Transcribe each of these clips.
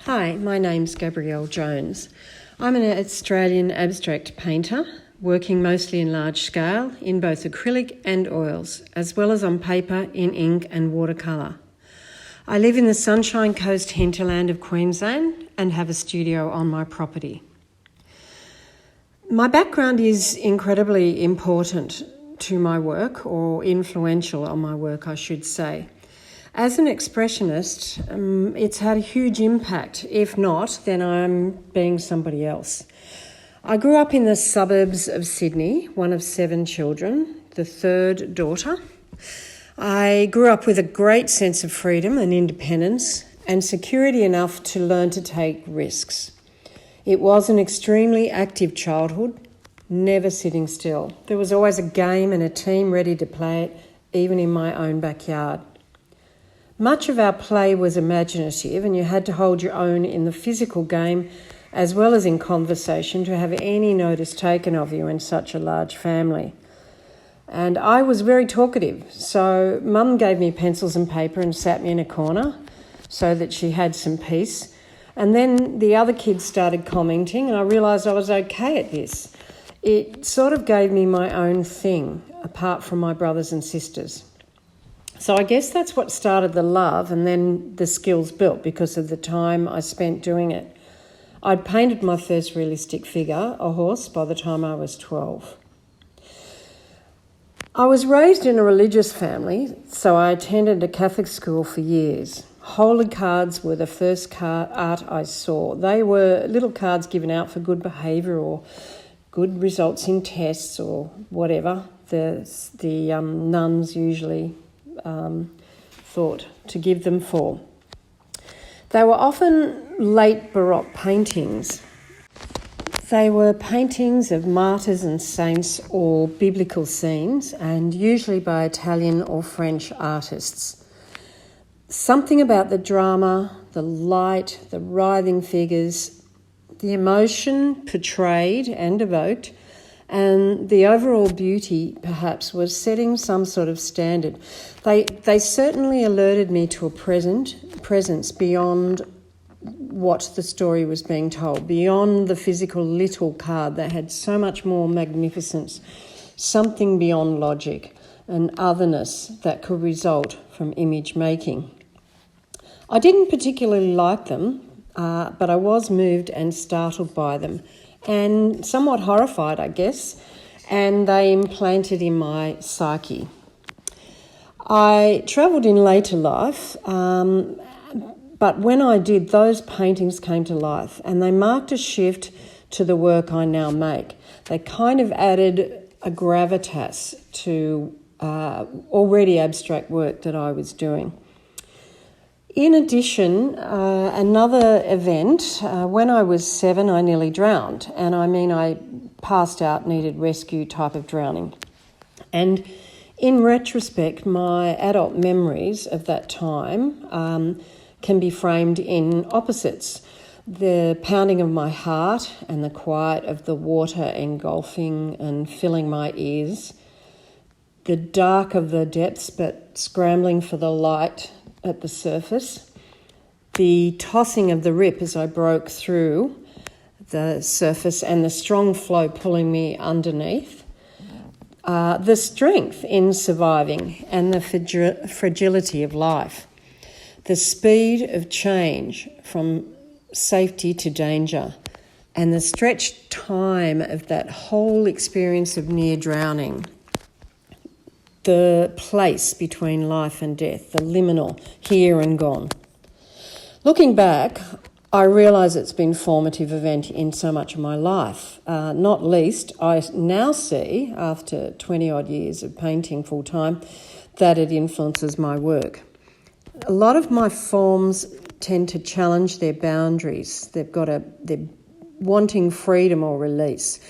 Hi, my name's Gabrielle Jones. I'm an Australian abstract painter, working mostly in large scale in both acrylic and oils, as well as on paper in ink and watercolour. I live in the Sunshine Coast hinterland of Queensland and have a studio on my property. My background is incredibly important to my work, or influential on my work, I should say. As an expressionist, it's had a huge impact. If not, then I'm being somebody else. I grew up in the suburbs of Sydney, one of 7 children, the third daughter. I grew up with a great sense of freedom and independence and security enough to learn to take risks. It was an extremely active childhood, never sitting still. There was always a game and a team ready to play it, even in my own backyard. Much of our play was imaginative, and you had to hold your own in the physical game as well as in conversation to have any notice taken of you in such a large family. And I was very talkative, so Mum gave me pencils and paper and sat me in a corner so that she had some peace. And then the other kids started commenting, and I realised I was okay at this. It sort of gave me my own thing, apart from my brothers and sisters. So I guess that's what started the love, and then the skills built because of the time I spent doing it. I'd painted my first realistic figure, a horse, by the time I was 12. I was raised in a religious family, so I attended a Catholic school for years. Holy cards were the first art I saw. They were little cards given out for good behaviour or good results in tests or whatever the nuns usually thought to give them for. They were often late Baroque paintings. They were paintings of martyrs and saints or biblical scenes, and usually by Italian or French artists. Something about the drama, the light, the writhing figures, the emotion portrayed and evoked, and the overall beauty, perhaps, was setting some sort of standard. They certainly alerted me to a presence beyond what the story was being told, beyond the physical little card that had so much more magnificence, something beyond logic, and otherness that could result from image making. I didn't particularly like them, but I was moved and startled by them, and somewhat horrified, I guess, and they implanted in my psyche. I travelled in later life, but when I did, those paintings came to life, and they marked a shift to the work I now make. They kind of added a gravitas to already abstract work that I was doing. In addition, another event, when I was 7, I nearly drowned. And I passed out, needed rescue type of drowning. And in retrospect, my adult memories of that time can be framed in opposites. The pounding of my heart and the quiet of the water engulfing and filling my ears. The dark of the depths, but scrambling for the light at the surface, the tossing of the rip as I broke through the surface and the strong flow pulling me underneath, the strength in surviving and the fragility of life, the speed of change from safety to danger, and the stretched time of that whole experience of near drowning. The place between life and death, the liminal, here and gone. Looking back, I realise it's been a formative event in so much of my life. Not least, I now see, after 20-odd years of painting full-time, that it influences my work. A lot of my forms tend to challenge their boundaries. They're wanting freedom or release.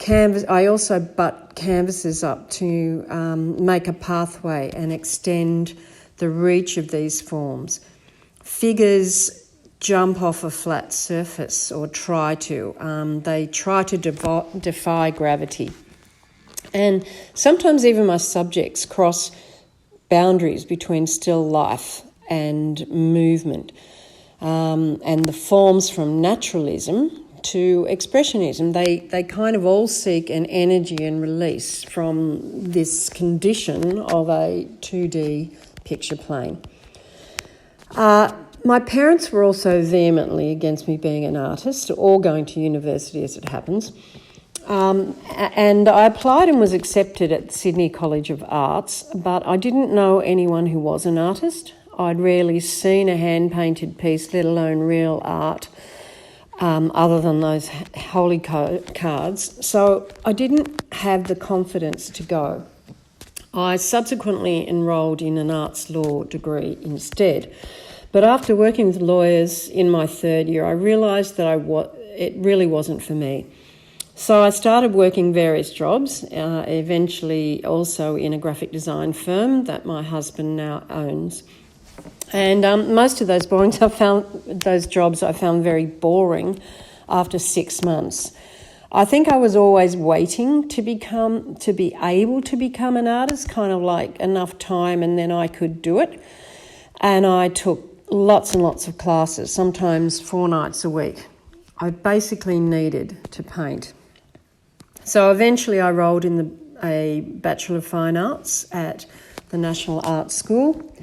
I also butt canvases up to make a pathway and extend the reach of these forms. Figures jump off a flat surface or try to. They try to defy gravity. And sometimes even my subjects cross boundaries between still life and movement. and the forms from naturalism to expressionism. They kind of all seek an energy and release from this condition of a 2D picture plane. My parents were also vehemently against me being an artist or going to university, as it happens. And I applied and was accepted at Sydney College of Arts, but I didn't know anyone who was an artist. I'd rarely seen a hand-painted piece, let alone real art, other than those holy cards. So I didn't have the confidence to go. I subsequently enrolled in an arts law degree instead. But after working with lawyers in my third year, I realised that it really wasn't for me. So I started working various jobs, eventually also in a graphic design firm that my husband now owns. And most of those jobs I found very boring after 6 months. I think I was always waiting to be able to become an artist, kind of like enough time and then I could do it. And I took lots and lots of classes, sometimes 4 nights a week. I basically needed to paint. So eventually I enrolled in a Bachelor of Fine Arts at the National Arts School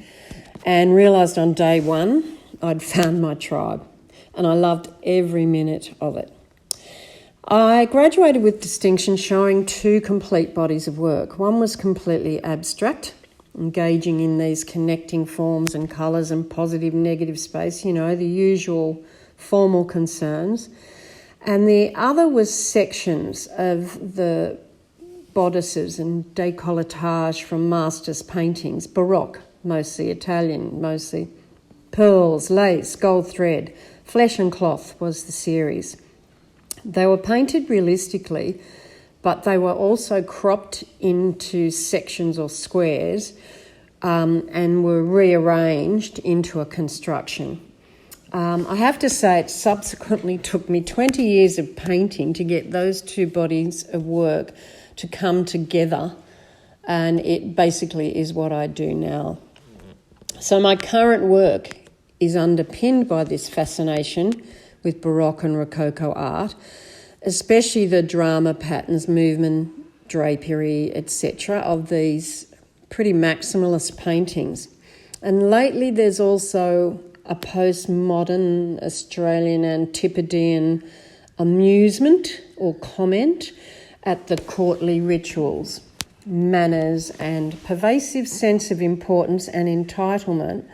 and realised on day one I'd found my tribe, and I loved every minute of it. I graduated with distinction, showing 2 complete bodies of work. One was completely abstract, engaging in these connecting forms and colours and positive, negative space, the usual formal concerns. And the other was sections of the bodices and décolletage from masters' paintings, Baroque, mostly Italian, mostly pearls, lace, gold thread, flesh and cloth was the series. They were painted realistically, but they were also cropped into sections or squares and were rearranged into a construction. I have to say it subsequently took me 20 years of painting to get those 2 bodies of work to come together, and it basically is what I do now. So my current work is underpinned by this fascination with Baroque and Rococo art, especially the drama patterns, movement, drapery, etc. of these pretty maximalist paintings. And lately there's also a postmodern Australian Antipodean amusement or comment at the courtly rituals, manners and pervasive sense of importance and entitlement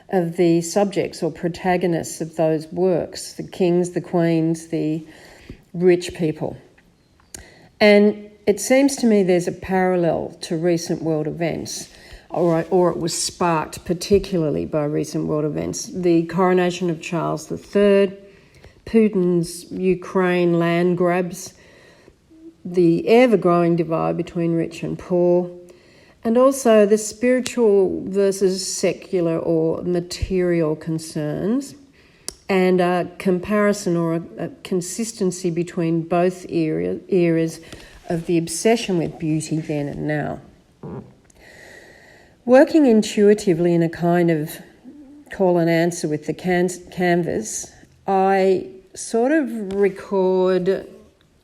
of the subjects or protagonists of those works, the kings, the queens, the rich people. And it seems to me there's a parallel to recent world events, or it was sparked particularly by recent world events. The coronation of Charles III, Putin's Ukraine land grabs, the ever-growing divide between rich and poor, and also the spiritual versus secular or material concerns, and a comparison or a consistency between both eras of the obsession with beauty then and now. Working intuitively in a kind of call and answer with the canvas, I sort of record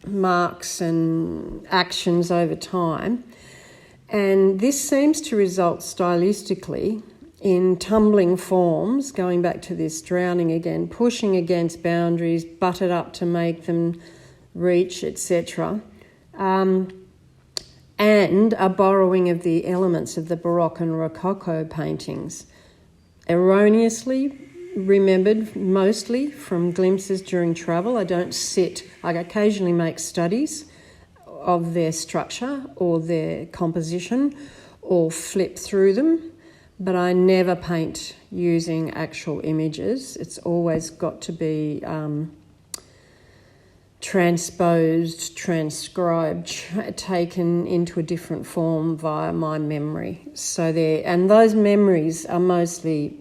marks and actions over time, and this seems to result stylistically in tumbling forms, going back to this drowning again, pushing against boundaries, butted up to make them reach, etc., and a borrowing of the elements of the Baroque and Rococo paintings, erroneously remembered mostly from glimpses during travel. I occasionally make studies of their structure or their composition or flip through them, but I never paint using actual images. It's always got to be transposed, transcribed, taken into a different form via my memory. And those memories are mostly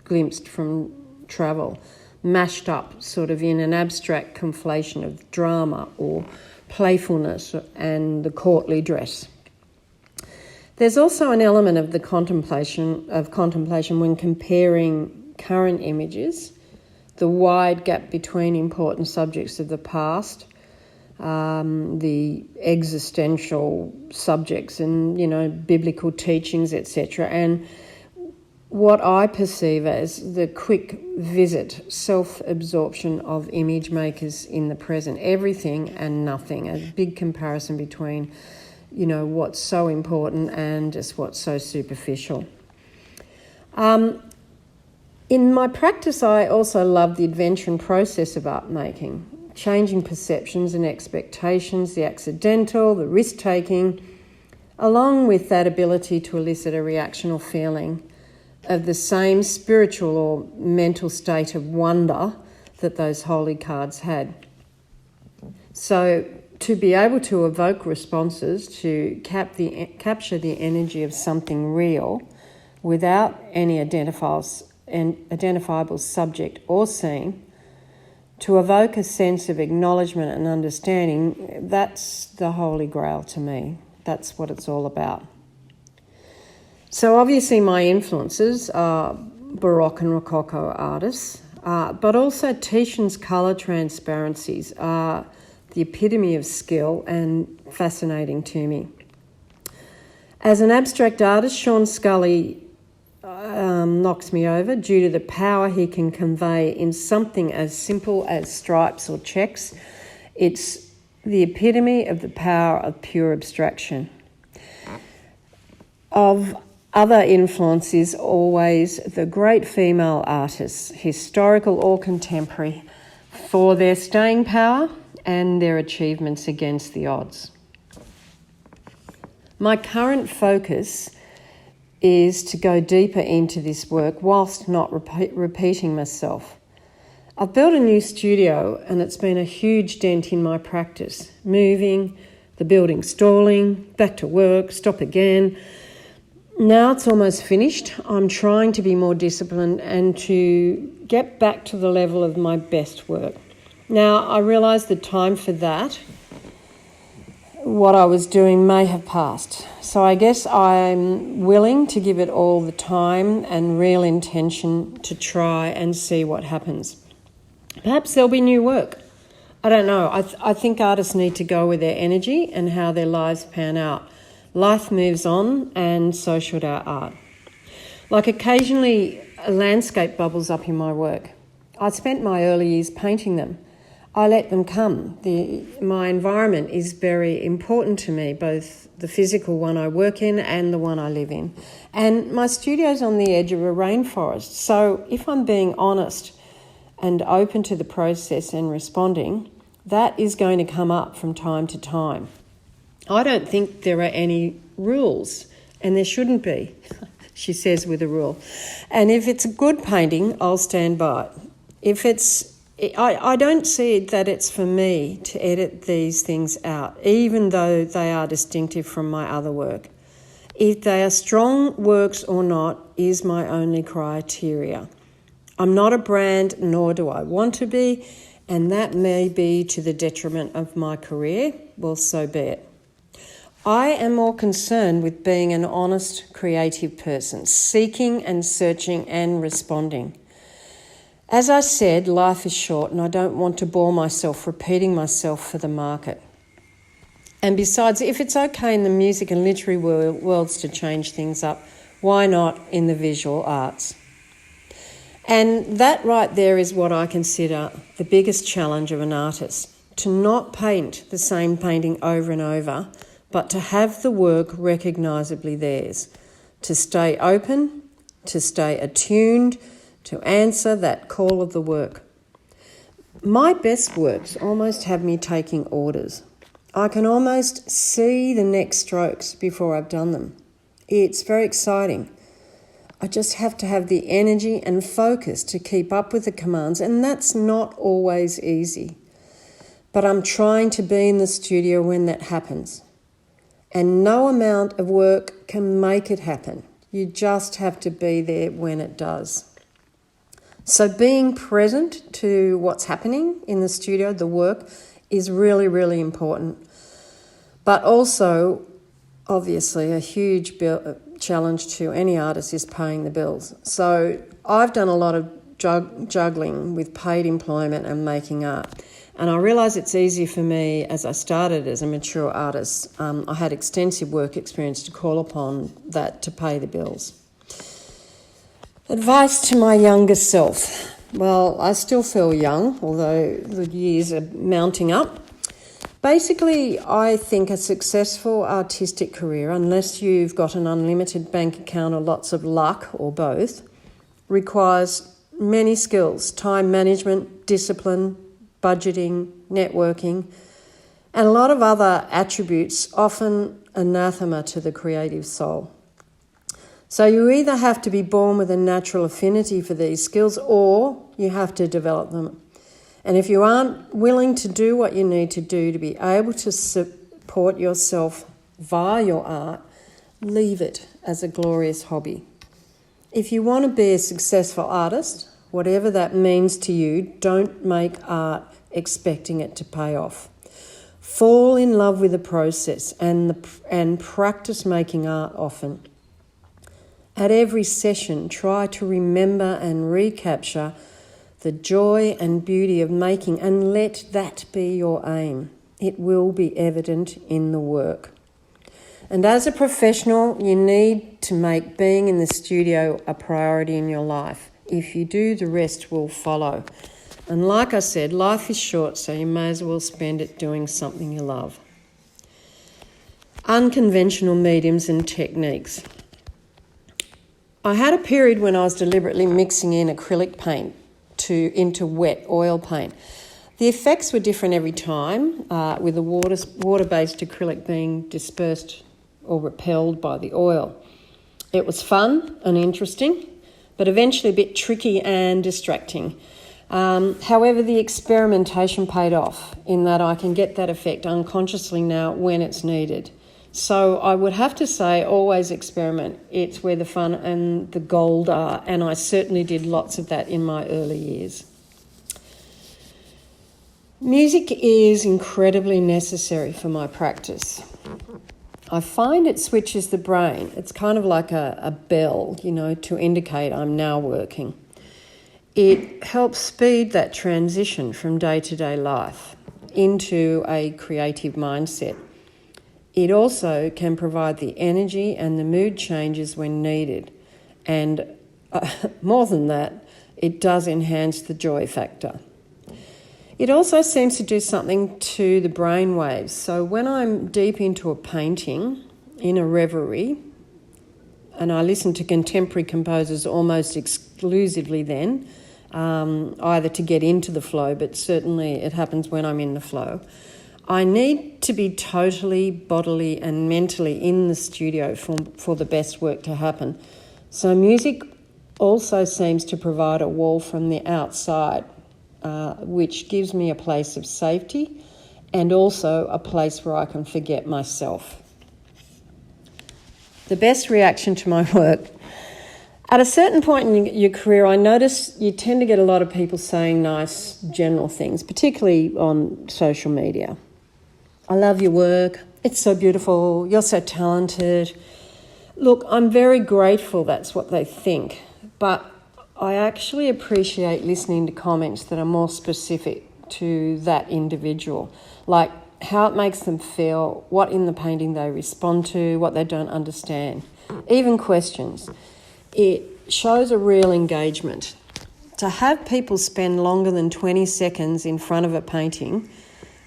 glimpsed from travel, mashed up sort of in an abstract conflation of drama or playfulness and the courtly dress. There's also an element of the contemplation when comparing current images the wide gap between important subjects of the past, the existential subjects and, biblical teachings, etc., and what I perceive as the quick visit, self-absorption of image makers in the present, everything and nothing, a big comparison between, what's so important and just what's so superficial. In my practice, I also love the adventure and process of art making, changing perceptions and expectations, the accidental, the risk-taking, along with that ability to elicit a reaction or feeling of the same spiritual or mental state of wonder that those holy cards had. So to be able to evoke responses, to capture the energy of something real without any identifiable subject or scene, to evoke a sense of acknowledgement and understanding, that's the holy grail to me. That's what it's all about. So obviously my influences are Baroque and Rococo artists, but also Titian's colour transparencies are the epitome of skill and fascinating to me. As an abstract artist, Sean Scully knocks me over due to the power he can convey in something as simple as stripes or checks. It's the epitome of the power of pure abstraction. Of other influence is always the great female artists, historical or contemporary, for their staying power and their achievements against the odds. My current focus is to go deeper into this work whilst not repeating myself. I've built a new studio and it's been a huge dent in my practice. Moving, the building stalling, back to work, stop again. Now it's almost finished. I'm trying to be more disciplined and to get back to the level of my best work. Now, I realise the time for that, what I was doing, may have passed. So I guess I'm willing to give it all the time and real intention to try and see what happens. Perhaps there'll be new work. I don't know. I think artists need to go with their energy and how their lives pan out. Life moves on, and so should our art. Like occasionally, a landscape bubbles up in my work. I spent my early years painting them. I let them come. My environment is very important to me, both the physical one I work in and the one I live in. And my studio's on the edge of a rainforest. So if I'm being honest and open to the process and responding, that is going to come up from time to time. I don't think there are any rules, and there shouldn't be, she says with a rule. And if it's a good painting, I'll stand by it. I don't see that it's for me to edit these things out, even though they are distinctive from my other work. If they are strong works or not is my only criteria. I'm not a brand, nor do I want to be, and that may be to the detriment of my career. Well, so be it. I am more concerned with being an honest, creative person, seeking and searching and responding. As I said, life is short and I don't want to bore myself repeating myself for the market. And besides, if it's okay in the music and literary worlds to change things up, why not in the visual arts? And that right there is what I consider the biggest challenge of an artist, to not paint the same painting over and over, but to have the work recognisably theirs, to stay open, to stay attuned, to answer that call of the work. My best works almost have me taking orders. I can almost see the next strokes before I've done them. It's very exciting. I just have to have the energy and focus to keep up with the commands, and that's not always easy. But I'm trying to be in the studio when that happens. And no amount of work can make it happen. You just have to be there when it does. So being present to what's happening in the studio, the work, is really, really important. But also, obviously, a huge challenge to any artist is paying the bills. So I've done a lot of juggling with paid employment and making art. And I realise it's easier for me as I started as a mature artist. I had extensive work experience to call upon that to pay the bills. Advice to my younger self. Well, I still feel young, although the years are mounting up. Basically, I think a successful artistic career, unless you've got an unlimited bank account or lots of luck or both, requires many skills: time management, discipline, budgeting, networking, and a lot of other attributes often anathema to the creative soul. So you either have to be born with a natural affinity for these skills or you have to develop them. And if you aren't willing to do what you need to do to be able to support yourself via your art, leave it as a glorious hobby. If you want to be a successful artist, whatever that means to you, don't make art expecting it to pay off. Fall in love with the process and practice making art often. At every session, try to remember and recapture the joy and beauty of making, and let that be your aim. It will be evident in the work. And as a professional, you need to make being in the studio a priority in your life. If you do, the rest will follow. And like I said, life is short, so you may as well spend it doing something you love. Unconventional mediums and techniques. I had a period when I was deliberately mixing in acrylic paint into wet oil paint. The effects were different every time, with the water-based acrylic being dispersed or repelled by the oil. It was fun and interesting, but eventually a bit tricky and distracting. However, the experimentation paid off in that I can get that effect unconsciously now when it's needed. So I would have to say always experiment. It's where the fun and the gold are, and I certainly did lots of that in my early years. Music is incredibly necessary for my practice. I find it switches the brain. It's kind of like a bell, to indicate I'm now working. It helps speed that transition from day-to-day life into a creative mindset. It also can provide the energy and the mood changes when needed. And more than that, it does enhance the joy factor. It also seems to do something to the brain waves. So when I'm deep into a painting, in a reverie, and I listen to contemporary composers almost exclusively then, either to get into the flow, but certainly it happens when I'm in the flow, I need to be totally bodily and mentally in the studio for the best work to happen. So music also seems to provide a wall from the outside, which gives me a place of safety and also a place where I can forget myself. The best reaction to my work. At a certain point in your career, I notice you tend to get a lot of people saying nice general things, particularly on social media. I love your work. It's so beautiful. You're so talented. Look, I'm very grateful that's what they think, but I actually appreciate listening to comments that are more specific to that individual, like how it makes them feel, what in the painting they respond to, what they don't understand, even questions. It shows a real engagement. To have people spend longer than 20 seconds in front of a painting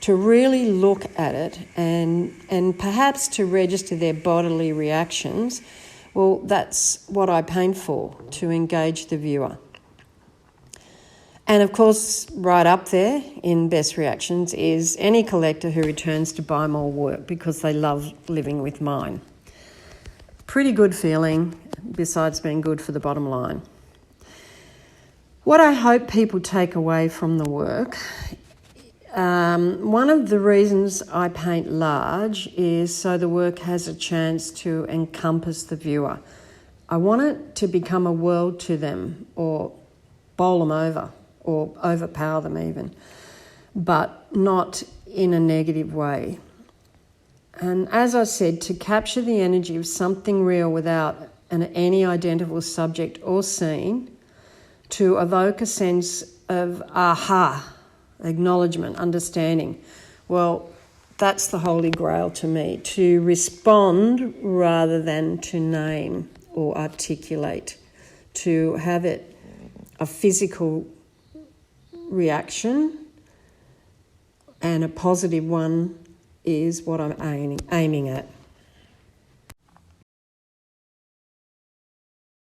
to really look at it and perhaps to register their bodily reactions, well, that's what I paint for, to engage the viewer. And of course, right up there in best reactions is any collector who returns to buy more work because they love living with mine. Pretty good feeling, besides being good for the bottom line. What I hope people take away from the work, one of the reasons I paint large is so the work has a chance to encompass the viewer. I want it to become a world to them, or bowl them over, or overpower them even, but not in a negative way. And as I said, to capture the energy of something real without any identifiable subject or scene, to evoke a sense of aha, acknowledgement, understanding. Well, that's the Holy Grail to me, to respond rather than to name or articulate, to have it a physical reaction, and a positive one is what I'm aiming at.